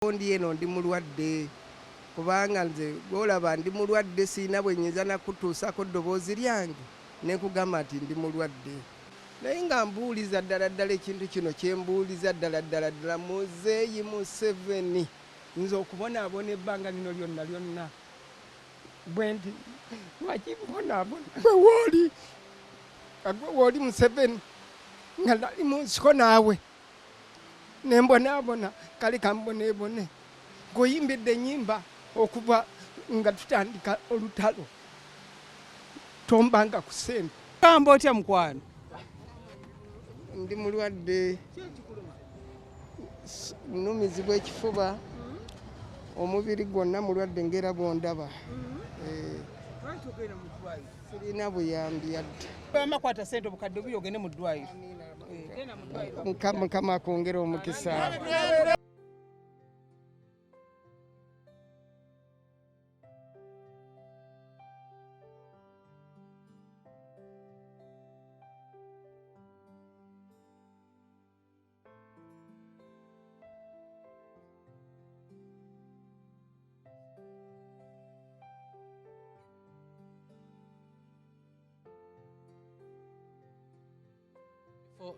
Ndi eno ndi mulwadde kubanga nze golaba ndi mulwadde sina bwe nyiza nakutuusako ddoboozi lyange ne nkugamba nti ndi mulwadde naye nga mbuuliza ddala ekintu kino kye mbuuliza ddala muzeeyi Museveni nze okubonaabona ebbanga lino lyonna bwe ndi lwaki mbonaabona gwe wooli Museveni nga nali mu nsiko naawe nembonaabona kale kamboneebone ng'oyimbidde ennyimba okuva nga tutandika olutalo tombanga ku ssente. Kamba otya mukwano? Ndi mulwadde nnumizibwa ekifuba omubiri gwonna mulwadde ngera bwondaba. Sirina buyambi yadde. Amakwata ssente obukadde bubiri ogende mu ddwaliro. Mukama akwongere omukisa.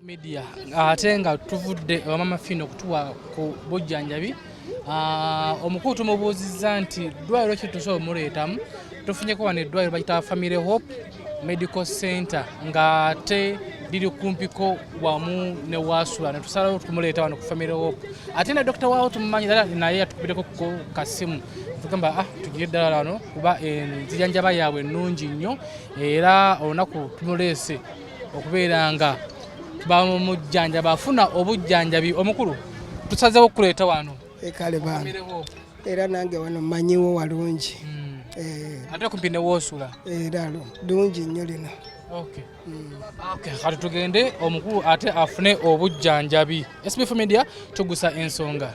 Media ate nga tuvudde mama fino kutuwa ku bujjanjabi omukulu tumubuuzizza nti ddwaliro ki tusobola omuleetamu tufunyeko wano eddwaliro bayita Family Hope Medical Center nga ate liri kumpiko wamu ne wasula ne tusalawo tumuleeta wano ku Family Hope ate ne dokita waawo tumumanyi ddala naye yatukubireko ku kasimu tugamba tugire ddala wano kuba enzijanjaba yaabwe ennungi nnyo era olunaku tumuleese okubeera nga bamujjanjaba afuna obujjanjabi omukulu tusazeewo okuleeta wano kale bana era nange wano mmanyiwo walungi ate kumpi ne woosula era lungi nnyo lino. Kati tugende omukulu ate afune obujjanjabi. SB4 MEDIA tugusa ensonga.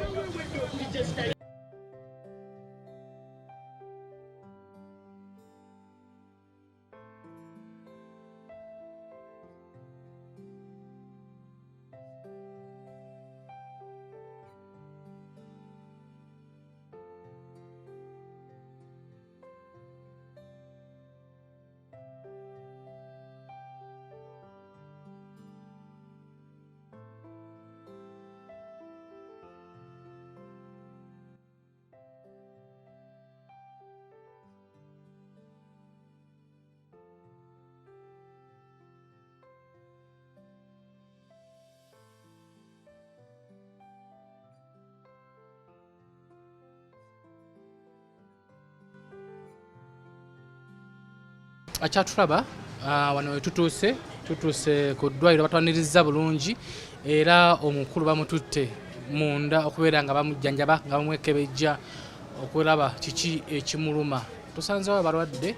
Achatulaba wano we tutuuse ku ddwaliro batwaniriza bulungi era omukulu bamututte munda okubeera nga bamujjanjaba nga bamwekebejja okulaba kiki ekimuluma. Tusanzewo abalwadde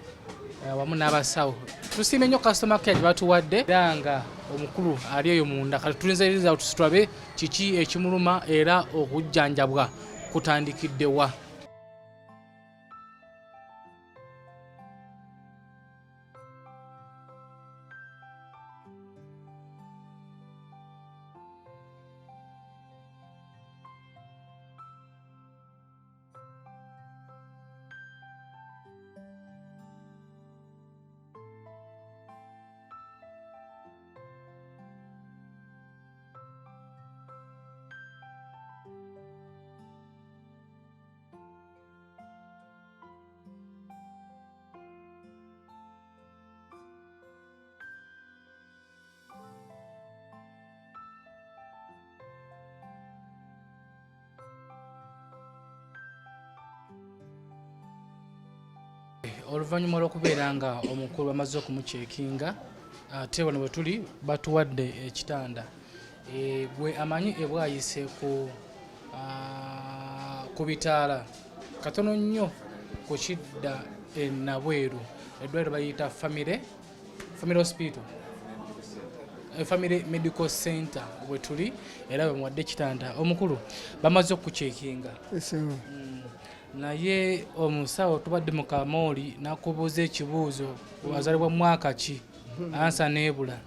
wamu n'abasawo. Tusiime nnyo customer care gye batuwadde era nga omukulu ali eyo munda kati tulinziririza tulabe kiki ekimuluma era okujjanjabwa kutandikidde wa. Oluvannyuma lw'okubeera nga omukulu bamaze okumuceekinga ate wano bwe tuli batuwadde ekitanda gwe amanyi ebwayise ku bitaala katono nnyo ku kidda enabweru eddwaliro bayita Family Hospital Family Medical Center bwe tuli era bamuwadde ekitanda omukulu bamaze okuceekinga. Naye omusawo tubadde mu kamooli nakubuuza ekibuuzo wazalibwa mwaka ki ansa neebula.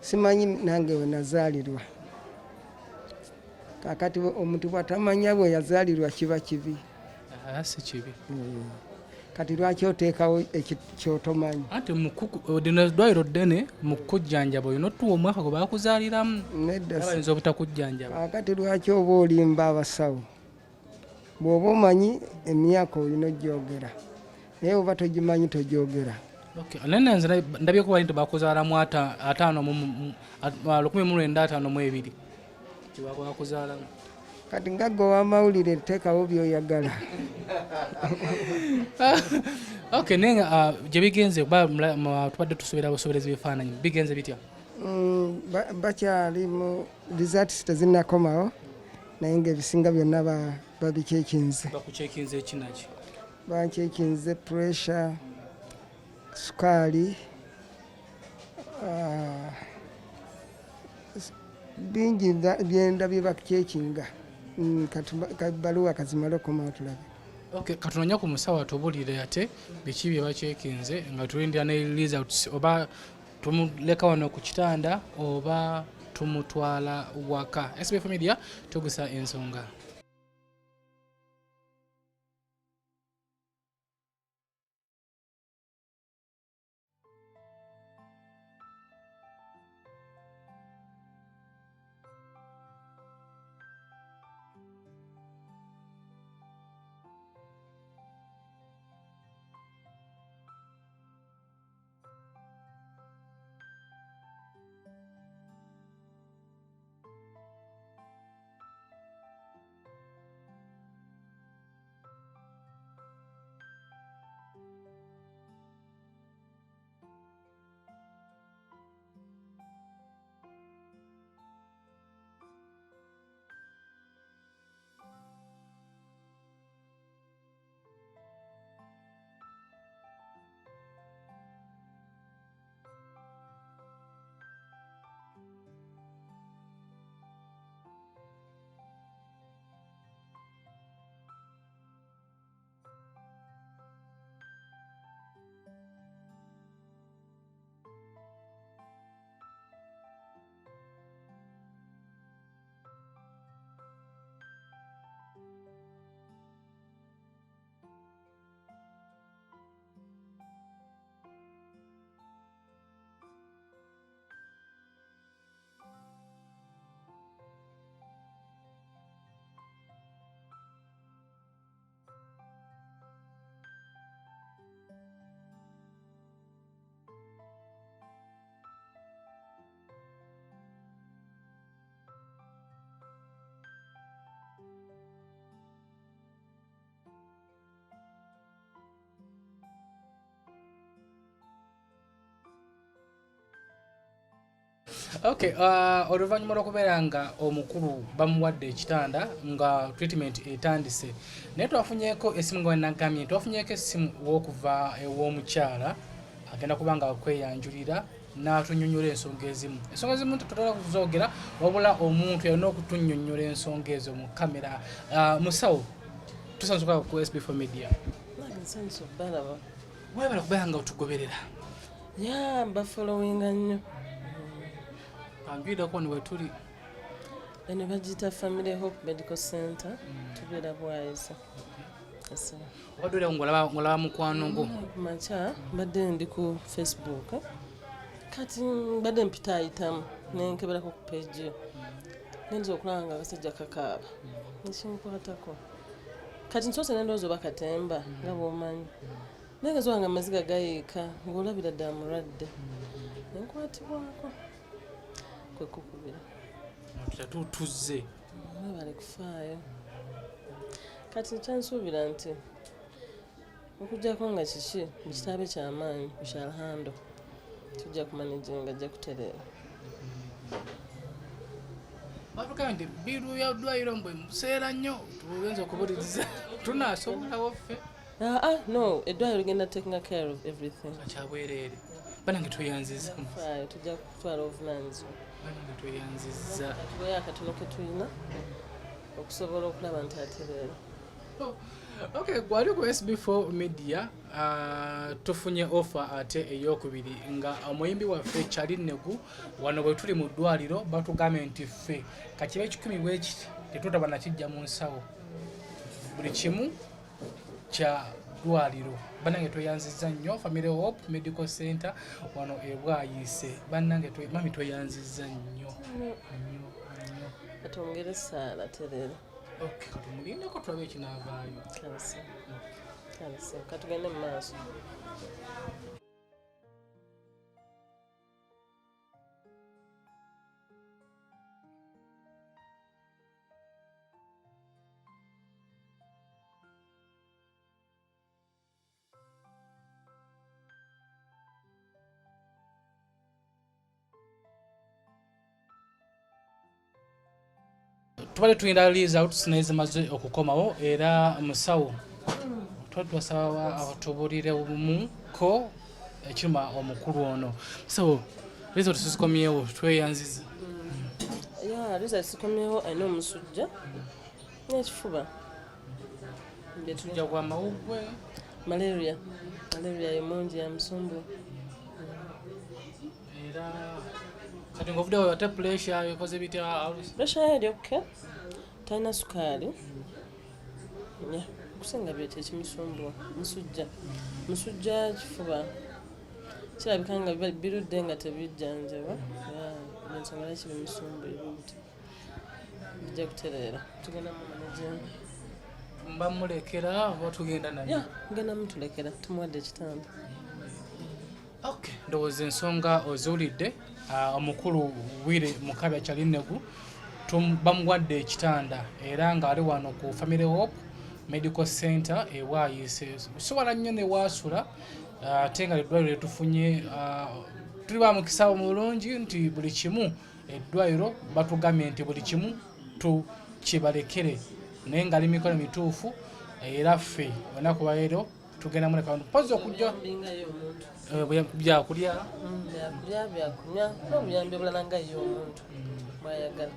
Simanyi nange we nazaalirwa kakati omuntu bwatamanya bwe yazaalirwa kiba kibi. Si kibi. Kati lwaki oteekawo ekyotomanyi? Ate dino eddwaliro ddene mu kujjanjaba olina otuwa omwaka gwe bakuzaaliramu. Abayinza obutakujjanjaba. Kakati lwaki oba olimba abasawo? Bw'oba omanyi emyaka olina ogyogera, naye oba togimanyi togyogera. Nene nze ndabyeko bali nti bakuzaalamu 1952 kibakuzaalamu. Kati nga gwe w'amawulire teekawo by'oyagala. Naye gye bigenze tubadde tusoberera busoberezi bifaananyi bigenze bitya? Bakyali mu results tezinnakomawo naye ng'ebisinga byonna babikyekinze. Bakucekinze ekinaki? Bancekinze pressure, sukaali, bingi byenda bye bakucekinga. Baluwa kazimale okomawo tulabe. Katunonya ku musawo atubulire ate biki bye bacekinze nga tulindira ne results oba tumuleka wano ku kitanda oba tumutwala waka. SB4 MEDIA tugusa ensonga. Oluvannyuma lw'okubeera nga omukulu bamuwadde ekitanda nga treatment etandise, naye twafunyeeko essimu nga wenagamye, twafunyeeko essimu w'okuva ew'omukyala agenda kuba nga kweyanjulira n'atunnyonnyola ensonga ezimu. Ensonga ezimu tutera kuzoogera wabula omuntu yalina okutunnyonnyola ensonga ezo mu kamera. Musawo, tusansuka ku SB4 MEDIA. Webala kubeera nga otugoberera. Bafollowinga nnyo. Anjulirako wano wetuli. Eno bagiyita Family Hope Medical Center. Tubeera Bwayiza. Obadde oli ng'olaba mukwano gwo? Kumakya mbadde ndi ku Facebook. Kati mbadde mpita ayitamu nenkeberako ku page yo. Nenza okulaba nga abasajja kakaaba. Nekimukwatako. Kati nsoose nendowooza oba katemba nga bw'omanyi. Naye nga zoba nga amaziga gayiika ng'olabira ddala mulwadde. Nenkwatibwako. Kwekukubira. Tuzze. Bali kufaayo. Kati kyansuubira nti okujjako nga kiki mu kitaabe ky'amaanyi Shalhando tujja kumanaginga ajja kutereera. Bavuga nti biru ya ddwaliro mbwe museera nnyo tugenza okubuliriza tunaasobolawo ffe. No, eddwaliro ligenda taking care of everything. Akyabwereere. Banange tweyanziza. Tujja kutwala obuvunaanyizibwa. Banange tweyanziza. Tubayo akatono ke tulina okusobola okulaba nti atereera. Gwali ku SB4 MEDIA tufunye offer ate ey'okubiri nga omuyimbi waffe Charlie Negu wano bwe tuli mu ddwaliro batugambye nti ffe kakiba ekikumi bwe kiti tetutaba nakijja mu nsawo buli kimu kya ddwaliro bannange tweyanzizza nnyo Family Hope Medical Center wano ebwayise bannange mami tweyanzizza nnyo atongere saala terera katumulindeko tulabe ekinaavaayo kalasa katugende mu maaso tubale tuyinda liza tusinaiza maze okukomawo era musawo twasaba atubulire obumu ekiruma omukulu ono so liza tusikomyewo tweyanziza liza sikomyewo alina omusujja n'ekifuba tujja kwa mawugwe malaria emungi ya musumbu era kati ngovudewo ate pressure ekoze bitya pressure eri okay talina sukaali kusenga byete ekimusumbu musujja kifuba kirabika nga birudde nga tebijjanjaba ensonga lwaki bimusumbu ebibuti bijja kutereera tugenda mu manager mbamulekera oba tugenda naye ngenda mutulekera tumuwadde ekitanda okay ndowooza ensonga oziwulidde omukulu Willy Mukabya Kyalinnegu bamuwadde ekitanda era ng'ali wano ku Family Hope Medical Center ewayise sobola nnyo ne waasula ate nga eddwaliro lyetufunye tuli ba mukisa mulungi nti buli kimu eddwaliro batugambye nti buli kimu tukibalekere naye ng'ali mikono mituufu era ffe olunaku lwaleero tugenda muleka pozi okujja byakulya byakunywa n'obuyambi obulala nga ye omuntu bwayagala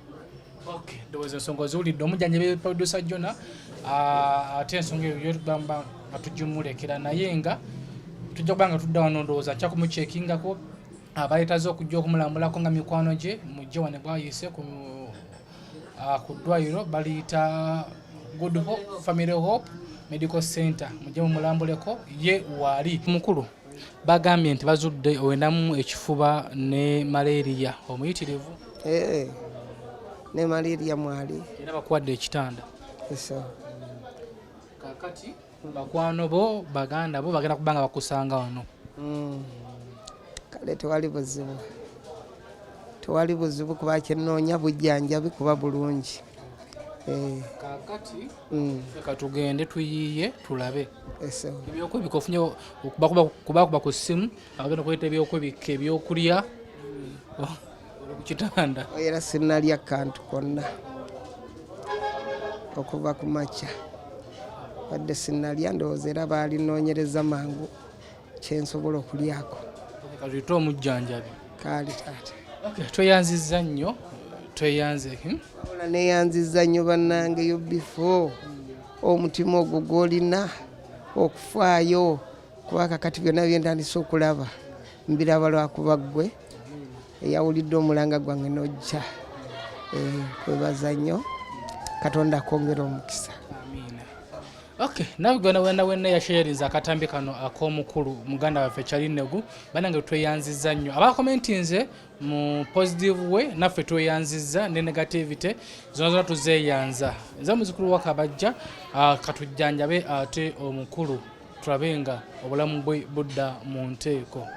okay ndowooza ensonga oziwulidde omujjanjabi producer Jona ate ensonga eyo yotugamba nga tugimulekera naye nga tujja kuba nga tudda wano ndowooza nca kumuceekingako abaleetaze okujja okumulambulako nga mikwano gye mujje wane bwayise ku ddwaliro baliyita Good Hope Family Hope Medical Center mujje mumulambuleko ye waali mukulu bagambye nti bazudde owendamu ekifuba ne malaria omuyitirivu ne malaria mwali era bakuwadde ekitanda eso kakati bakwano bo baganda bo bagenda kubanga bakusanga wano kale tewali buzibu kuba kyenoonya bujjanjabi kuba bulungi kakati katugende tuyiye tulabe eso ebyokwebika ofunye kubakuba ku ssimu agenda kweta ebyokwebika ebyokulya ku kitanda era sinalya kantu konna okuva ku makya wadde sinalya ndowooza era baalinoonyereza mangu kyensobola okulyako katuyite omujjanjabi kaali taata tweyanzizza nnyo tweyanze ola neyanzizza nnyo bannange yo before omutima ogwo gw'olina okufaayo kuba kakati byonna byentandise okulaba mbiraba lwakuba ggwe eyawulidde omulanga gwange nojja kwebaza nnyo katonda akwongera omukisa okay nabigona wenna yasharinza akatambi kano ak'omukulu muganda waffe Kyalinnegu banange tweyanzizza nnyo abakomentinze mu positive way naffe tweyanzizza ne negativity zonna tuzeeyanza nze muzukulu wakabajja katujjanjabe ate omukulu tulabenga obulamu bwe budda mu nteeko